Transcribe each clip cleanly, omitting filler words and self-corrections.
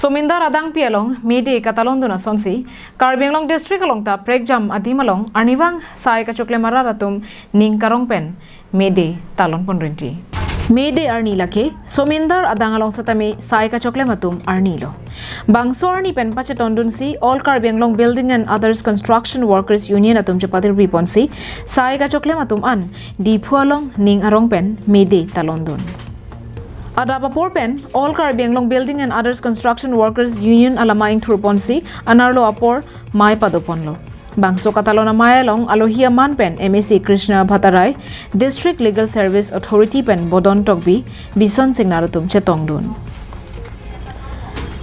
Sominda Radang Pialong, Mede Ketalon Duna Sonsi, Karbi Anglong District along ta Pregjam Adimalong, Arnivang, Sai Kachokle Mararatum, Ning Karong Pen, Mede Talon Pondrinti. Mede Arni Lake, Somindar Adang along Satame, Sai Kachokle Matum, Arnilo. Bangso Arni Pen Pachetondunsi, all Karbi Anglong Building and Others Construction Workers Union Atum Chapatir Riponsi, Sai Kachokle Matum An, Di Pualong, Ning Arong Pen, Mede Talondun. Adapapor Pen, all Karbi Anglong Building and Others Construction Workers Union Alamaing Turponsi, Anarlo Apor, Mai Padoponlo. Bangso Katalona Mayalong, Alohia Man Pen, MSc Krishna Bhattarai, District Legal Service Authority Pen, Bodon Togbi, Bison Signarutum Chetongdun.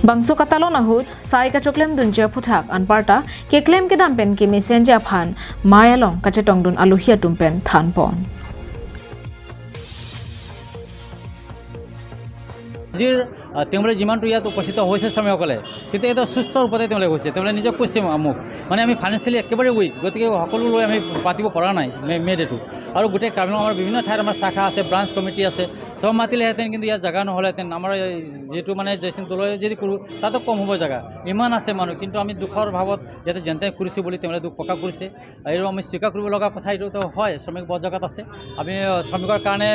Bangso Katalona Hood, Sai Kachoklem Dunja Putak, Anparta, Keklem Kedam Pen, Ke Messenger Pan, Mayalong, Kachetongdun, Alohia Tumpen, Thanpon. তেওঁলোকে যিমানটো ইয়াত উপস্থিত হৈছে শ্ৰমিকসকলে কিন্তু এটা সুস্থ ৰূপতে তেওঁলোকে হৈছে তেওঁলোকে নিজক কৈছে মোক মানে আমি ফাইনেন্সিয়েলি একেবাৰে উইক গতিকে সকলো লৈ আমি পাতিব পৰা নাই মে ডেটো আৰু গোটেই কাৰ্বি আমাৰ বিভিন্ন ঠাইত আমাৰ শাখা আছে ব্ৰাঞ্চ কমিটি আছে সব মাতিলেহেঁতেন কিন্তু ইয়াত জেগা নহ'লেহেঁতেন আমাৰ যিটো মানে জয়চিন দলৈ যদি কৰোঁ তাতো কম হ'ব জেগা ইমান আছে মানুহ কিন্তু আমি দুখৰ ভাৱত ইয়াতে যেনে তেনে কৰিছোঁ বুলি তেওঁলোকে দুখ প্ৰকাশ কৰিছে আৰু আমি স্বীকাৰ কৰিব লগা কথা এইটো হয় শ্ৰমিক বহুত জেগাত আছে আমি শ্ৰমিকৰ কাৰণে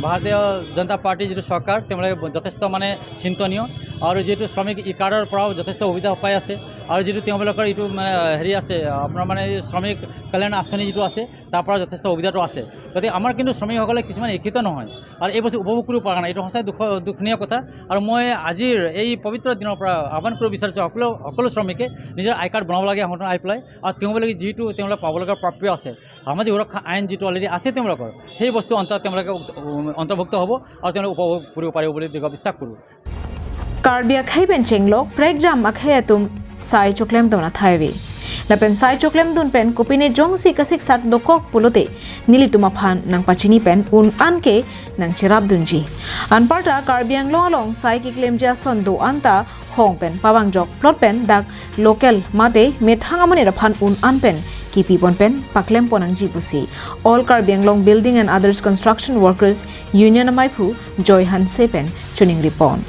ভাৰতীয় জনতা পাৰ্টি যিটো চৰকাৰ তেওঁলোকে যথেষ্ট মানে চিন্তনীয় আৰু যেটো শ্ৰমিক ই কাৰ্ডৰ পৰাও যথেষ্ট সুবিধা পাই আছে আৰু যেটো তেওঁলোকৰ এইটো মানে হেৰি আছে আপোনাৰ মানে শ্ৰমিক কল্যাণ আঁচনি যেটো আছে তাৰ পৰা যথেষ্ট সুবিধাটো আছে গতিকে আমাৰ কিন্তু শ্ৰমিকসকলে কিছুমান শিক্ষিত নহয় আৰু এই বস্তু উপভোগ কৰিব পৰা নাই এইটো সঁচাই দুখনীয় কথা আৰু মই আজিৰ এই পবিত্ৰ দিনৰ পৰা আহ্বান কৰিব বিচাৰিছোঁ সকলো শ্ৰমিকে নিজৰ আই কাৰ্ড বনাব লাগে এখন আই পেলাই আৰু তেওঁলোকে যিটো তেওঁলোকে পাব লগা প্ৰাপ্য আছে সামাজিক সুৰক্ষা আইন যিটো অলৰেডি আছে তেওঁলোকৰ সেই বস্তু তেওঁলোকে অন্তৰ্ভুক্ত হ'ব আৰু তেওঁলোকে উপভোগ কৰিব পাৰিব বুলি বিশ্বাস কৰোঁ Karbi Akhai Pen Chenglok, Pregjam Akhayatum, Sai Choklem Dona Thaiwe. Lapen Sai Choklem Dun Pen, Kopine Jong Sikasik Sak Dokok Pulote, Nilitumapan, Nang Pachini Pen, Un Anke, Nang Chirab Dunji. Anparta, Karbi Anglong along, Sai Kiklem Jason Do Anta, Hong Pen, Pavangjok, Plot Pen, Dak, Local, Mate, Methangamani Pan Un Anpen, Kipi Pon Pen, Paklem Ponang Jibusi. All Karbi Anglong Building and Others Construction Workers, Union Amaipu, Joy Han Sepen, Chuning Ripon.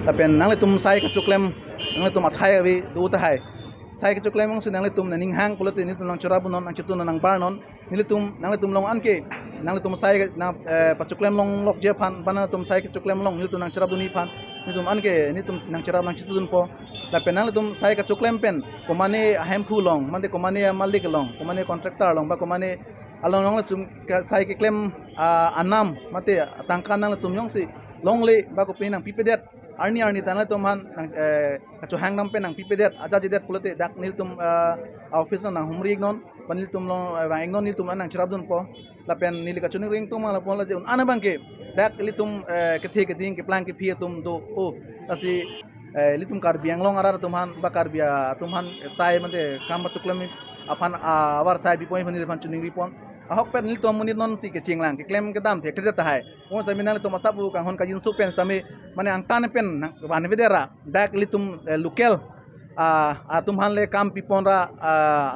Tapi nang letum sai kecuklem nang letum athai abi du tahai sai kecuklem mong sinang letum naning hang pulut ini tunang curabunon nang cutun nang barnon nang letum long anke nang letum sai na pacuklem long lok je pan letum sai kecuklem long niletum nang curabuni pan niletum anke niletum nang curab nang cutun po tapi nang letum sai kecuklem pen komane hempu long mande komane malik long komane kontraktor long ba komane along long letum sai keklem anam mate tangkan nang letum yong si long le ba ko pinang pipedet Arni tanah tuman nang kacu hang nampen nang pipedet aja jedet pulote dak nil tum office nang humri non panil tum long engon nil tum nang cerabdun po lapen nil kacu ni ring tum malah pola je ana bangke dak litum keting ke plan ke pia tum do oh kasi litum Karbi Anglong arah tuman bakar bia tuman sai mante kam cuklam apan awar sai bipoi panil pan cuning ripon ahok pen nil tum munit non si ke cinglang ke klaim ke dam thek terjata hai oh seminal tum masabu kang hon kajin supen sami mane angtan pen van vedera dak litum lukel atum hanle kam piponra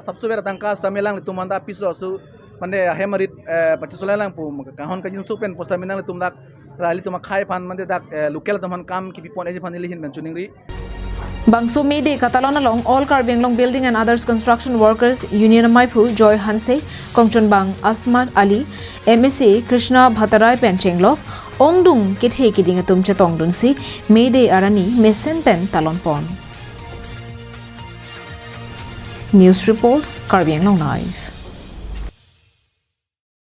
sabse vera tangkas tamelang litum handa piso su mane hemarit pachisolelang pu kahon kajin supen postaminal litum dak litum khai pan mande dak lukel tuman kam ki pipon eje panili hin ben chuningri Bangso Mede Ketalon along, all Karbi Anglong Building and Others Construction Workers Union Amaipu, Joy Hanse, Kongchon Bang, Asmat Ali, MSc Krishna Bhattarai Penchenglok, Ongdung Kithe Kiding Atum Chetongdun Si, Mede Arani, Mesen Pen Talon Pon. News Report, Karbi Anglong Live.